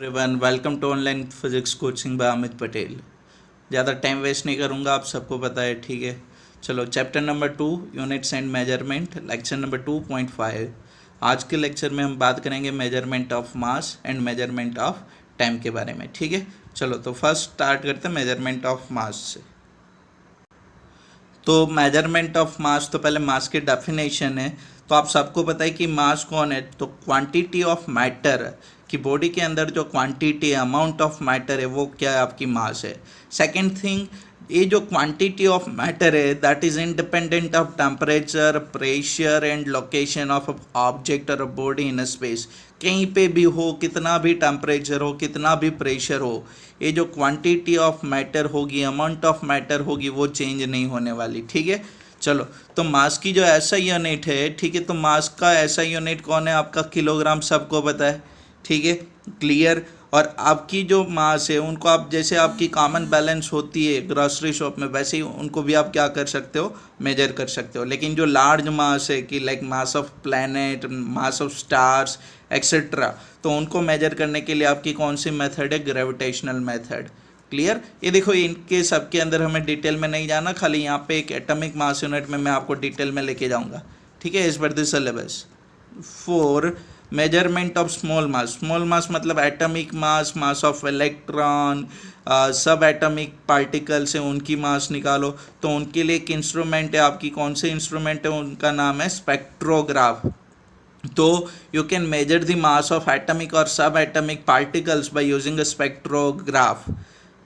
Everyone welcome to online physics coaching by Amit Patel. ज़्यादा time waste नहीं करूँगा, आप सबको पता है, ठीक है। चलो chapter number 2 units and measurement, lecture number 2.5। आज के लेक्चर में हम बात करेंगे measurement of mass and measurement of time के बारे में, ठीक है। चलो तो फर्स्ट स्टार्ट करते हैं मेजरमेंट ऑफ मास से। तो मेजरमेंट ऑफ मास, तो पहले मास की डेफिनेशन है। तो आप सबको पता है कि मास कौन है, तो क्वांटिटी ऑफ मैटर, कि बॉडी के अंदर जो क्वांटिटी है, अमाउंट ऑफ मैटर है, वो क्या है, आपकी मास है। सेकंड थिंग, ये जो क्वांटिटी ऑफ मैटर है that is independent of temperature, pressure and location of object और बॉडी इन स्पेस। कहीं पे भी हो, कितना भी टेम्परेचर हो, कितना भी प्रेशर हो, ये जो क्वांटिटी ऑफ मैटर होगी, अमाउंट ऑफ मैटर होगी, वो चेंज नहीं होने वाली, ठीक है। चलो तो मास की जो ऐसा यूनिट है, ठीक है, तो मास का ऐसा यूनिट कौन है, आपका किलोग्राम, सबको पता है, ठीक है, क्लियर। और आपकी जो मास है उनको आप, जैसे आपकी कॉमन बैलेंस होती है ग्रोसरी शॉप में, वैसे ही उनको भी आप क्या कर सकते हो, मेजर कर सकते हो। लेकिन जो लार्ज मास है, कि like mass of planet, mass of stars etcetera, तो उनको मेजर करने के लिए आपकी कौन सी मेथड है, ग्रेविटेशनल मेथड, क्लियर। ये देखो, इनके सबके अंदर हमें डिटेल में नहीं जाना, खाली यहाँ पे एक एटॉमिक मास यूनिट में मैं आपको डिटेल में लेके जाऊँगा, ठीक है, इस पर this syllabus. Four, measurement of small mass. Small mass मतलब atomic mass, mass of electron, subatomic particle से उनकी मास निकालो। तो उनके लिए एक इंस्ट्रूमेंट है, आपकी कौन से इंस्ट्रूमेंट है, उनका नाम है स्पेक्ट्रोग्राफ। तो you can measure the mass of atomic और सब atomic particles by using a spectrograph.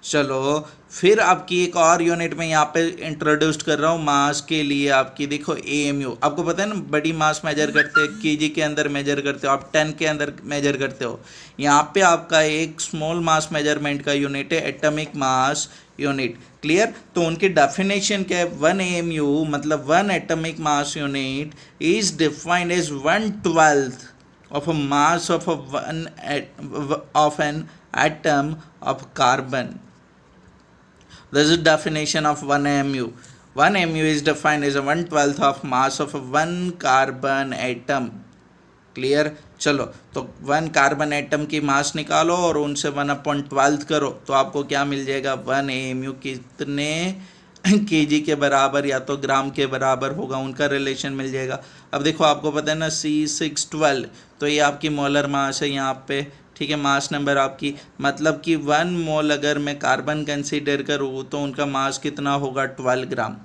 चलो फिर आपकी एक और यूनिट में यहाँ पे इंट्रोड्यूस कर रहा हूँ मास के लिए, आपकी देखो एएमयू। आपको पता है ना, बड़ी मास मेजर करते हैं, केजी के अंदर मेजर करते हो, आप 10 के अंदर मेजर करते हो। यहाँ पे आपका एक स्मॉल मास मेजरमेंट का यूनिट है एटॉमिक मास यूनिट, क्लियर। तो उनकी डेफिनेशन क्या है, 1 एएमयू मतलब 1 atomic mass unit is defined as 1/12 of a mass of an atom of carbon. This is definition of 1 mu. 1 mu is defined as a 1/12 of mass of one carbon atom. Clear. चलो तो 1 carbon atom की मास निकालो और उनसे 1/12 करो, तो आपको क्या मिल जाएगा, 1 एमयू कितने केजी के बराबर या तो ग्राम के बराबर होगा, उनका रिलेशन मिल जाएगा। अब देखो, आपको पता है ना C612, तो ये आपकी मोलर मास है यहाँ पे, ठीक है, मास नंबर आपकी, मतलब कि 1 मोल अगर मैं कार्बन कंसीडर करूँ तो उनका मास कितना होगा, 12 ग्राम।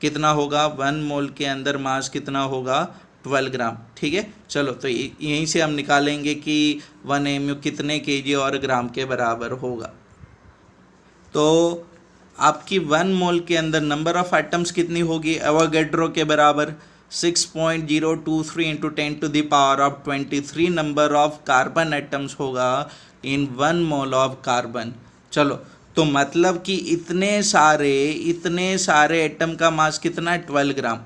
कितना होगा, 1 मोल के अंदर मास कितना होगा, 12 ग्राम, ठीक है। चलो तो यहीं से हम निकालेंगे कि 1 एमयू कितने केजी और ग्राम के बराबर होगा। तो आपकी 1 मोल के अंदर नंबर ऑफ एटम्स कितनी होगी, एवोगैड्रो के बराबर 6.023 into 10⁻23 number of carbon atoms होगा इन 1 मोल ऑफ कार्बन। चलो तो मतलब कि इतने सारे एटम का मास कितना है, 12 ग्राम,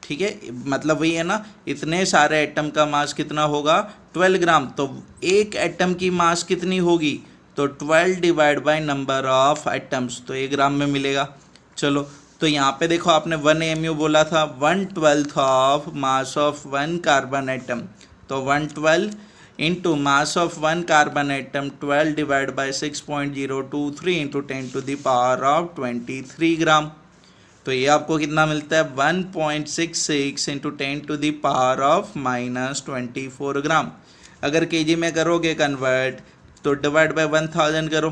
ठीक है, मतलब वही है ना, इतने सारे एटम का मास कितना होगा, 12 ग्राम। तो एक एटम की मास कितनी होगी, तो 12 divide by number of atoms, तो 1 ग्राम में मिलेगा। चलो तो यहाँ पे देखो, आपने 1 एमयू बोला था, 1/12 of mass of 1 carbon atom, तो 1/12 into mass of 1 carbon atom 12 divide by 6.023 into 10⁻23 ग्राम। तो ये आपको कितना मिलता है, 1.66 इंटू 10⁻⁻24 ग्राम। अगर केजी में करोगे कन्वर्ट तो डिवाइड बाय 1000 करो,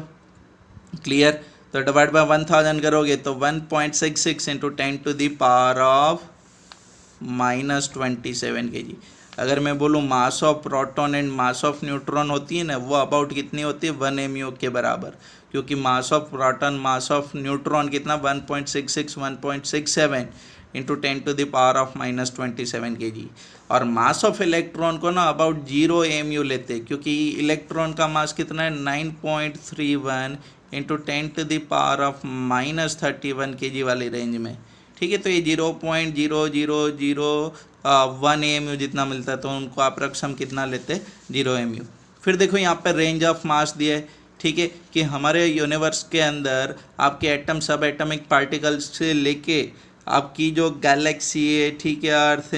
क्लियर। तो डिवाइड बाय 1000 करोगे तो 1.66 इंटू 10⁻⁻27 केजी। अगर मैं बोलूँ mass of proton and mass of neutron होती है ना, वो अबाउट कितनी होती है, 1 एमयू के बराबर, क्योंकि mass of proton, mass of neutron कितना, 1.66 1.67 इंटू 10⁻⁻27 केजी। और मास ऑफ इलेक्ट्रॉन को ना अबाउट 0 एमयू लेते हैं, क्योंकि इलेक्ट्रॉन का मास कितना है, 9.31 इंटू 10⁻⁻31 केजी वाली रेंज में, ठीक है। तो ये 0.0001 एमयू जितना मिलता है, तो उनको अप्रॉक्स हम कितना लेते हैं, 0 एमयू। फिर देखो यहाँ पर रेंज ऑफ मास दिया है, ठीक है, कि हमारे यूनिवर्स के अंदर आपके एटम, सब एटॉमिक पार्टिकल्स से लेके आपकी जो गैलेक्सी है, ठीक है, अर्थ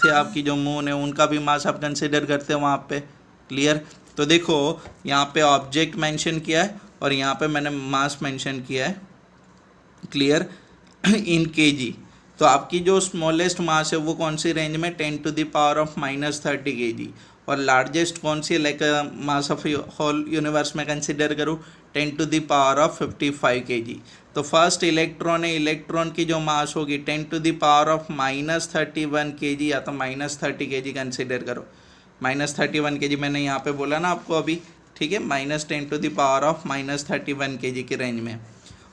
है, आपकी जो मून है, उनका भी मास आप कंसिडर करते हो वहाँ पे, क्लियर। तो देखो यहाँ पे ऑब्जेक्ट मेंशन किया है और यहाँ पे मैंने मास मेंशन किया है, क्लियर, इन केजी। तो आपकी जो स्मॉलेस्ट मास है वो कौन सी रेंज में, 10⁻⁻30 kg, और लार्जेस्ट कौन सी, like mass of whole universe में कंसिडर करूँ 10⁻55 kg। तो फर्स्ट इलेक्ट्रॉन है, इलेक्ट्रॉन की जो मास होगी 10⁻31 kg या तो -30 kg कंसिडर करो। -31 kg मैंने यहाँ पे बोला ना आपको अभी, ठीक है, -10⁻31 kg की रेंज में।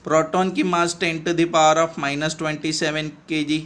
प्रोटॉन की मास 10⁻27 kg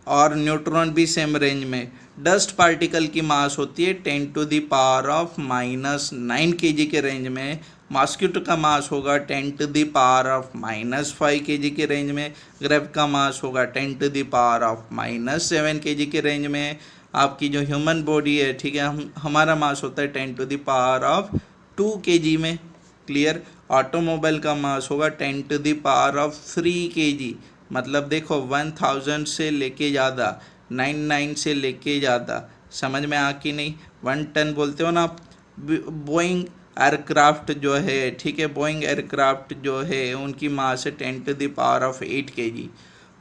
और न्यूट्रॉन भी सेम रेंज में। डस्ट पार्टिकल की मास होती है 10⁻⁻9 kg के रेंज में। मॉस्किटो का मास होगा 10⁻⁻5 kg के रेंज में। ग्रेप का मास होगा 10⁻⁻7 kg के रेंज में। आपकी जो ह्यूमन बॉडी है, ठीक है, हमारा मास होता है 10⁻2 kg में, क्लियर। ऑटोमोबाइल का मास होगा 10⁻3 kg, मतलब देखो 1000 से लेके ज़्यादा, 99 से लेके ज़्यादा, समझ में आ कि नहीं। 1 टन बोलते हो ना आप। बोइंग एयरक्राफ्ट जो है, ठीक है, बोइंग एयरक्राफ्ट जो है उनकी मास है 10⁸ kg।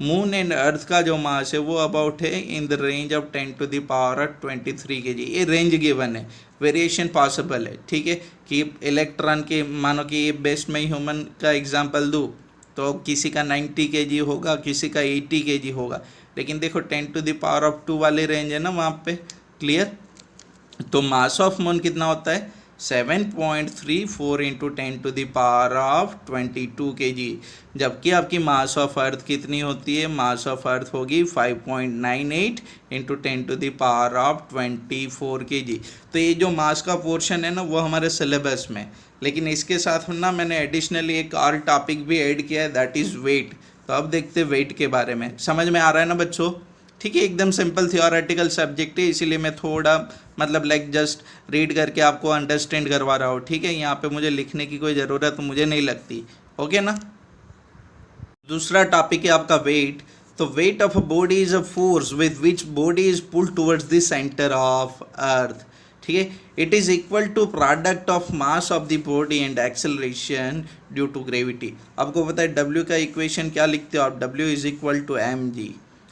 मून एंड अर्थ का जो मास है वो अबाउट है in the range of 10⁻23 kg। ये रेंज गिवन है, वेरिएशन पॉसिबल है, ठीक है, कि इलेक्ट्रॉन के, मानो कि ये बेस्ट में ह्यूमन का एग्जांपल दूँ तो किसी का 90 kg होगा, किसी का 80 kg होगा, लेकिन देखो 10⁻2 वाले रेंज है ना वहाँ पे, क्लियर। तो मास ऑफ मून कितना होता है, 7.34 इंटू 10⁻22 kg, जबकि आपकी मास ऑफ अर्थ कितनी होती है, मास ऑफ अर्थ होगी 5.98 इंटू 10⁻24 kg। तो ये जो मास का पोर्शन है ना वो हमारे सिलेबस में, लेकिन इसके साथ ना मैंने एडिशनली एक और टॉपिक भी ऐड किया है, दैट इज़ वेट। तो अब देखते हैं वेट के बारे में। समझ में आ रहा है ना बच्चों, ठीक है, एकदम सिंपल थियोरेटिकल सब्जेक्ट है, इसीलिए मैं थोड़ा मतलब लाइक जस्ट रीड करके आपको अंडरस्टैंड करवा रहा हूँ, ठीक है। यहाँ पे मुझे लिखने की कोई ज़रूरत मुझे नहीं लगती, ओके ना। दूसरा टॉपिक है आपका वेट। तो weight of a body is a force with which body is pulled towards the centre of earth, ठीक है। It is equal to product of mass of the body and acceleration due to gravity. आपको पता है W का equation क्या लिखते हो आप, W is equal to mg।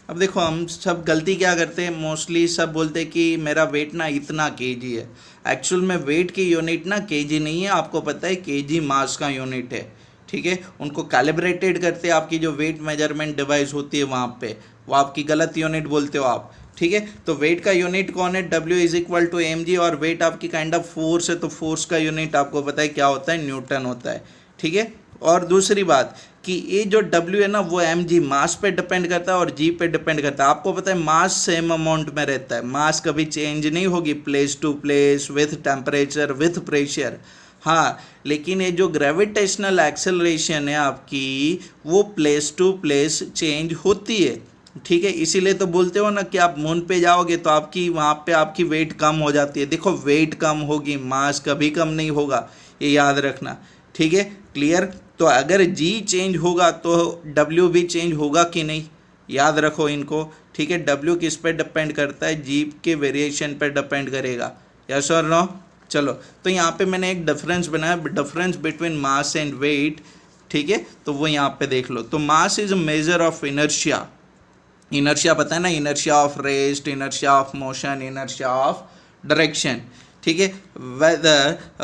अब देखो हम सब गलती क्या करते हैं, मोस्टली सब बोलते हैं कि मेरा वेट ना इतना केजी है। एक्चुअल में वेट की यूनिट ना केजी नहीं है, आपको पता है केजी मास का यूनिट है, ठीक है। उनको कैलिब्रेटेड करते हैं, आपकी जो वेट मेजरमेंट डिवाइस होती है वहाँ पे, वो आपकी गलत यूनिट बोलते हो आप, ठीक है। तो वेट का यूनिट कौन है, W is equal to mg, और वेट आपकी काइंड ऑफ फोर्स है, तो फोर्स का यूनिट आपको पता है क्या होता है, न्यूटन होता है, ठीक है। और दूसरी बात कि ये जो W है ना वो mg मास पे डिपेंड करता है और g पे डिपेंड करता है। आपको पता है मास सेम अमाउंट में रहता है, मास कभी चेंज नहीं होगी place to place, with temperature, with pressure, हाँ। लेकिन ये जो ग्रेविटेशनल एक्सेलरेशन है आपकी वो प्लेस टू प्लेस चेंज होती है, ठीक है। इसीलिए तो बोलते हो ना कि आप मून पे जाओगे तो आपकी वहाँ पे आपकी वेट कम हो जाती है। देखो वेट कम होगी, मास कभी कम नहीं होगा, ये याद रखना, ठीक है, क्लियर। तो अगर जी चेंज होगा तो डब्ल्यू भी चेंज होगा कि नहीं, याद रखो इनको, ठीक है। डब्ल्यू किस पे डिपेंड करता है, जी के वेरिएशन पे डिपेंड करेगा, यस और नो। चलो तो यहाँ पे मैंने एक डिफरेंस बनाया, difference between mass and weight, ठीक है। तो वो यहाँ पे देख लो। तो mass is a measure of inertia, inertia पता है ना, inertia of rest, inertia of motion, inertia of direction, ठीक है।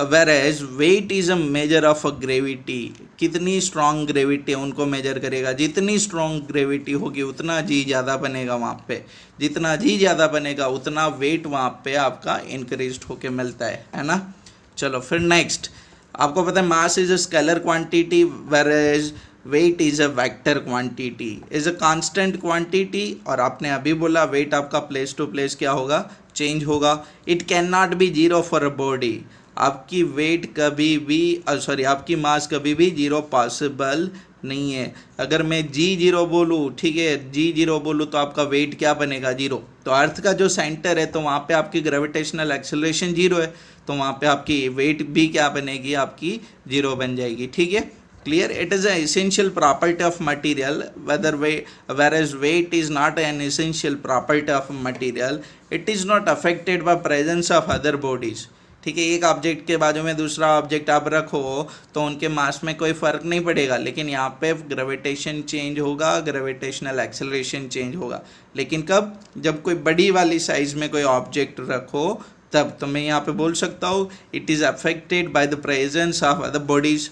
Whereas weight is a measure of a gravity, कितनी स्ट्रॉन्ग ग्रेविटी है उनको मेजर करेगा। जितनी स्ट्रॉन्ग ग्रेविटी होगी उतना जी ज़्यादा बनेगा वहाँ पे, जितना जी ज़्यादा बनेगा उतना वेट वहाँ पे आपका इंक्रीज होके मिलता है ना। चलो फिर नेक्स्ट, आपको पता है mass is a scalar quantity whereas weight is a vector quantity, is a constant quantity. और आपने अभी बोला वेट आपका प्लेस टू प्लेस क्या होगा, चेंज होगा। It can not be zero for a body, आपकी वेट कभी भी सॉरी आपकी मास कभी भी जीरो पॉसिबल नहीं है। अगर मैं जी0 बोलूँ, ठीक है, जी0 बोलूँ तो आपका वेट क्या बनेगा, जीरो। तो अर्थ का जो सेंटर है तो वहाँ पे आपकी ग्रेविटेशनल एक्सेलरेशन जीरो है, तो वहाँ पे आपकी वेट भी क्या बनेगी, आपकी जीरो बन जाएगी, ठीक है, clear। It is an essential property of material, whereas weight is not an essential property of material, it is not affected by presence of other bodies। ठीक है, एक ऑब्जेक्ट के बाजू में दूसरा ऑब्जेक्ट आप रखो तो उनके मास में कोई फर्क नहीं पड़ेगा, लेकिन यहाँ पे ग्रेविटेशन चेंज होगा, ग्रेविटेशनल एक्सेलरेशन चेंज होगा। लेकिन कब? जब कोई बड़ी वाली साइज में कोई ऑब्जेक्ट रखो तब। तो मैं यहाँ पे बोल सकता हूँ it is affected by the presence of other bodies,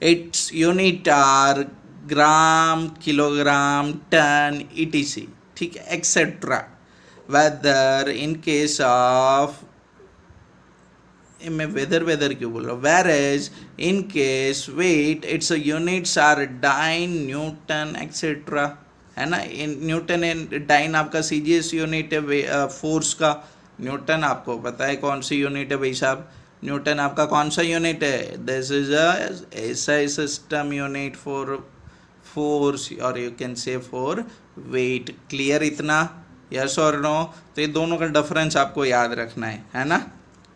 its unit are gram, kilogram, ton, etc, ठीक है, etcetera. Whether in case of, मैं वेदर क्यों बोल रहा हूँ, whereas in case weight its units are dyne, newton, etcetera, है ना। In newton and dyne आपका CGS यूनिट है फोर्स का। न्यूटन आपको पता है कौन सी यूनिट है भाई साहब, न्यूटन आपका कौन सा यूनिट है, this is SI system unit for force और you can say for weight. Clear इतना, यस और नो? तो ये दोनों का डिफरेंस आपको याद रखना है ना।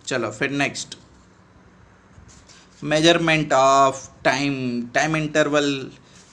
चलो फिर next, measurement of time interval,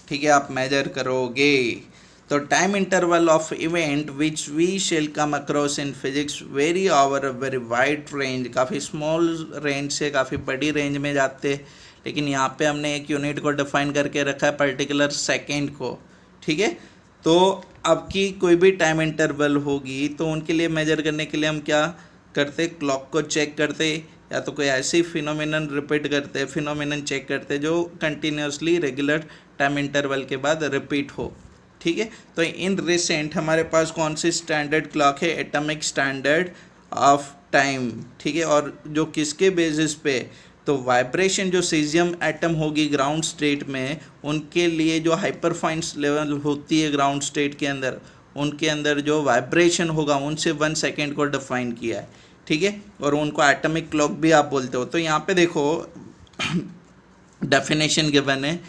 ठीक है, आप मेजर करोगे तो time interval of event which we shall come across in physics very over a very wide range, काफ़ी स्मॉल रेंज से काफ़ी बड़ी रेंज में जाते, लेकिन यहाँ पे हमने एक यूनिट को डिफाइन करके रखा है, पर्टिकुलर सेकेंड को, ठीक है। तो आपकी कोई भी टाइम इंटरवल होगी तो उनके लिए मेजर करने के लिए हम क्या करते, क्लॉक को चेक करते, या तो कोई ऐसी फिनोमिनन रिपीट करते, फिनोमिनन चेक करते जो कंटिन्यूसली रेगुलर टाइम इंटरवल के बाद रिपीट हो, ठीक है। तो इन रिसेंट हमारे पास कौन सी स्टैंडर्ड क्लॉक है, एटॉमिक स्टैंडर्ड ऑफ टाइम, ठीक है। और जो किसके बेसिस पे, तो वाइब्रेशन जो सीजियम एटम होगी ग्राउंड स्टेट में, उनके लिए जो हाइपरफाइन लेवल होती है ग्राउंड स्टेट के अंदर, उनके अंदर जो वाइब्रेशन होगा उनसे 1 सेकेंड को डिफाइन किया है, ठीक है। और उनको एटॉमिक क्लॉक भी आप बोलते हो। तो यहाँ पे देखो डेफिनेशन गिवन है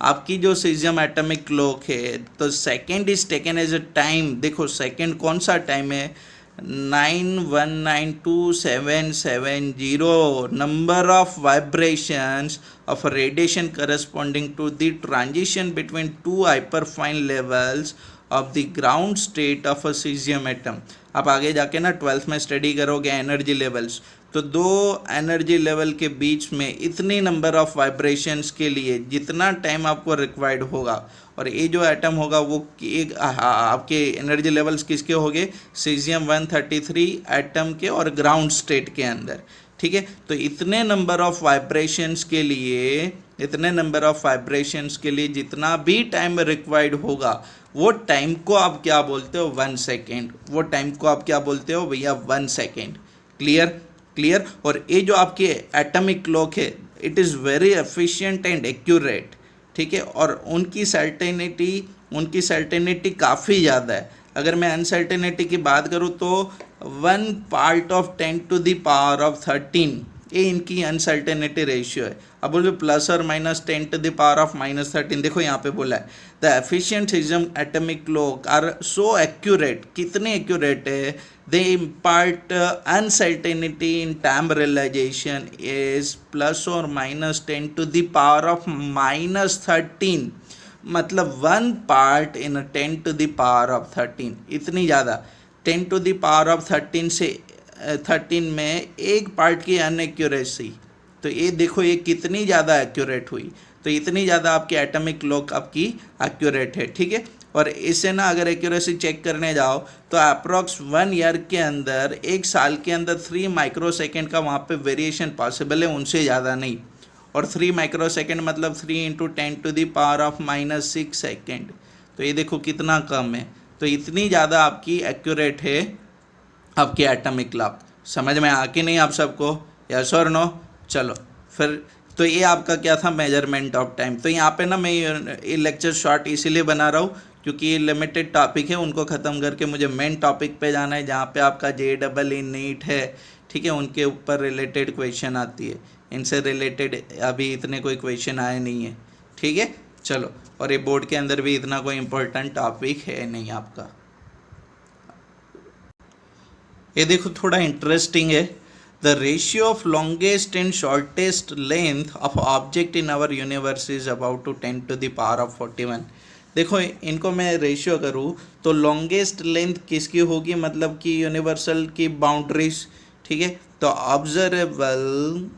आपकी, जो सीजियम एटॉमिक क्लॉक है, तो second is taken as a time. देखो सेकेंड कौन सा टाइम है, 91927770 number of vibrations of radiation corresponding to the transition between two hyperfine levels of the ground state of a cesium atom। आप आगे जाके ना 12th में स्टडी करोगे एनर्जी लेवल्स, तो दो एनर्जी लेवल के बीच में इतनी नंबर ऑफ वाइब्रेशंस के लिए जितना टाइम आपको रिक्वायर्ड होगा, और ये जो एटम होगा वो एक आपके एनर्जी लेवल्स किसके होंगे, सीजियम 133 एटम के और ग्राउंड स्टेट के अंदर, ठीक है। तो इतने नंबर ऑफ वाइब्रेशंस के लिए, इतने नंबर ऑफ वाइब्रेशंस के लिए जितना भी टाइम रिक्वायर्ड होगा, वो टाइम को आप क्या बोलते हो, 1 सेकेंड। वो टाइम को आप क्या बोलते हो भैया, 1 सेकेंड। क्लियर। और ये जो आपके एटॉमिक क्लॉक है, it is very efficient and accurate, ठीक है। और उनकी सर्टेनिटी काफ़ी ज़्यादा है। अगर मैं अनसर्टेनिटी की बात करूँ तो 1 पार्ट ऑफ 10⁻13 ये इनकी अनसर्टेनिटी रेशियो है। अब बोलो प्लस और माइनस 10⁻−13, देखो यहाँ पे बोला है the efficient caesium atomic clock are so accurate. कितने एक्यूरेट है, they impart uncertainty in time realisation is +or−10⁻−13, मतलब 1 पार्ट इन 10⁻13, इतनी ज़्यादा। 10⁻13 से 13 में एक पार्ट की अनएक्यूरेसी, तो ये देखो ये कितनी ज़्यादा एक्यूरेट हुई। तो इतनी ज़्यादा आपकी एटॉमिक क्लॉक आपकी एक्यूरेट है, ठीक है। और इससे ना अगर एक्यूरेसी चेक करने जाओ तो अप्रॉक्स 1 ईयर के अंदर, 1 साल के अंदर 3 माइक्रोसेकेंड का वहाँ पे वेरिएशन पॉसिबल है, उनसे ज़्यादा नहीं। और 3 माइक्रोसेकेंड मतलब 3 × 10⁻⁻6 सेकेंड, तो ये देखो कितना कम है। तो इतनी ज़्यादा आपकी एक्यूरेट है आपकी एटॉमिक क्लॉक। समझ में आ कि नहीं आप सबको, यस और नो? चलो फिर, तो ये आपका क्या था, मेजरमेंट ऑफ टाइम। तो यहाँ पे ना मैं ये लेक्चर शॉर्ट इसीलिए बना रहा हूँ क्योंकि ये लिमिटेड टॉपिक है, उनको ख़त्म करके मुझे मेन टॉपिक पे जाना है जहाँ पे आपका JEE नीट है, ठीक है, उनके ऊपर रिलेटेड क्वेश्चन आती है। इनसे रिलेटेड अभी इतने कोई क्वेश्चन आए नहीं है, ठीक है। चलो, और ये बोर्ड के अंदर भी इतना कोई इम्पोर्टेंट टॉपिक है नहीं आपका। ये देखो थोड़ा इंटरेस्टिंग है, the ratio of longest and shortest length of object in our universe is about to 10⁻41। देखो इनको मैं रेशियो करूँ तो लॉन्गेस्ट लेंथ किसकी होगी, मतलब कि यूनिवर्सल की बाउंड्रीज, ठीक है। तो ऑब्जर्वेबल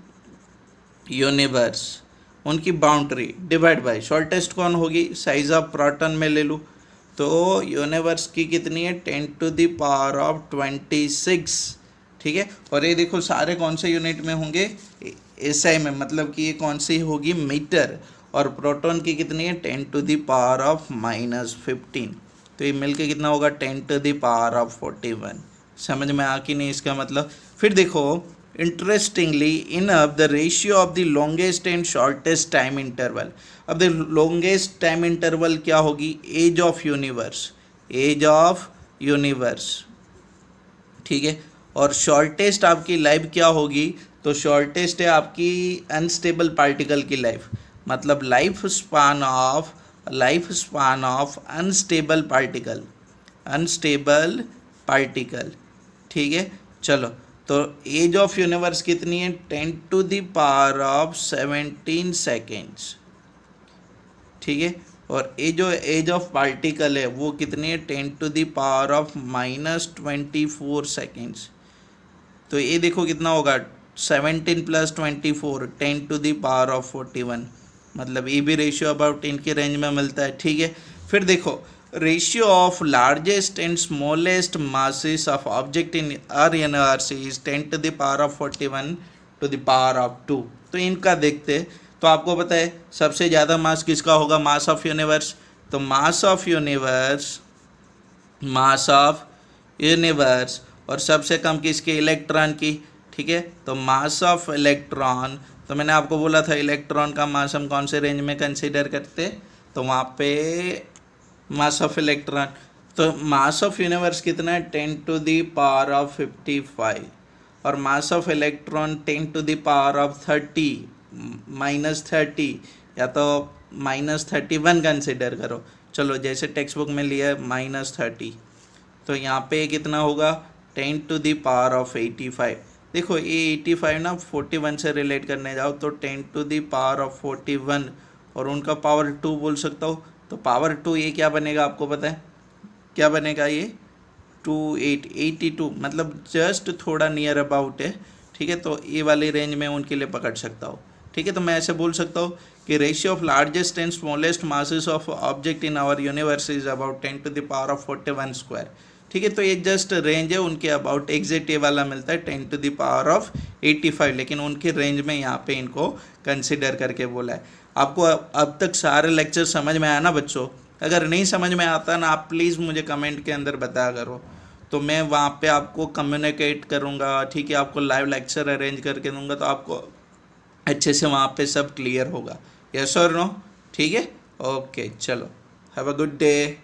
यूनिवर्स उनकी बाउंड्री डिवाइड बाय शॉर्टेस्ट कौन होगी, साइज ऑफ प्रोटॉन में ले लूँ तो यूनिवर्स की कितनी है 10⁻26, ठीक है। और ये देखो सारे कौन से यूनिट में होंगे, एसआई में, मतलब कि ये कौन सी होगी, मीटर। और प्रोटॉन की कितनी है 10⁻⁻15, तो ये मिलके कितना होगा 10⁻41। समझ में आ कि नहीं इसका मतलब। फिर देखो interestingly in the ratio of the longest and shortest time interval. अब द लॉन्गेस्ट टाइम इंटरवल क्या होगी, age of universe, age of universe, ठीक है। और शॉर्टेस्ट आपकी लाइफ क्या होगी, तो शॉर्टेस्ट है आपकी अनस्टेबल पार्टिकल की लाइफ, मतलब life span of unstable particle, ठीक है। चलो तो एज ऑफ यूनिवर्स कितनी है 10⁻17 सेकेंड्स, ठीक है। और ये जो एज ऑफ पार्टिकल है वो कितनी है 10⁻⁻24 सेकेंड्स। तो ये देखो कितना होगा 17 + 24 10⁻41, मतलब ये भी रेशियो अबाउट इनके रेंज में मिलता है, ठीक है। फिर देखो ratio of largest and smallest masses of object in are universe is 10⁻41⁻²। तो इनका देखते हैं। तो आपको पता है सबसे ज़्यादा मास किसका होगा, मास ऑफ यूनिवर्स। तो मास ऑफ यूनिवर्स और सबसे कम किसके, इलेक्ट्रॉन की, ठीक है। तो मास ऑफ इलेक्ट्रॉन, तो मैंने आपको बोला था इलेक्ट्रॉन का मास हम कौन से रेंज में कंसीडर करते, तो वहाँ पे मास ऑफ इलेक्ट्रॉन। तो मास ऑफ यूनिवर्स कितना है 10⁻55 और मास ऑफ इलेक्ट्रॉन 10⁻30 -30 या तो -31 कंसिडर करो। चलो जैसे टेक्स्ट बुक में लिया है -30, तो यहाँ पे कितना होगा 10⁻85। देखो ये 85 ना 41 से रिलेट करने जाओ तो 10⁻41 और उनका पावर 2 बोल सकता हो। तो पावर 2 ये क्या बनेगा आपको पता है क्या बनेगा, ये 82, मतलब जस्ट थोड़ा नियर अबाउट है, ठीक है। तो ये वाली रेंज में उनके लिए पकड़ सकता हो, ठीक है। तो मैं ऐसे बोल सकता हूँ कि ratio of largest and smallest masses of object in our universe is about 10⁻41², ठीक है। तो ये जस्ट रेंज है उनके अबाउट, एग्जैक्ट ये वाला मिलता है 10⁻85, लेकिन उनके रेंज में यहाँ पे इनको कंसिडर करके बोला है। आपको अब तक सारे लेक्चर समझ में आया ना बच्चों? अगर नहीं समझ में आता ना आप प्लीज़ मुझे कमेंट के अंदर बताया करो, तो मैं वहाँ पे आपको कम्युनिकेट करूँगा, ठीक है। आपको लाइव लेक्चर अरेंज करके दूँगा तो आपको अच्छे से वहाँ पे सब क्लियर होगा। यस और नो, ठीक है। ओके चलो, हैव अ गुड डे।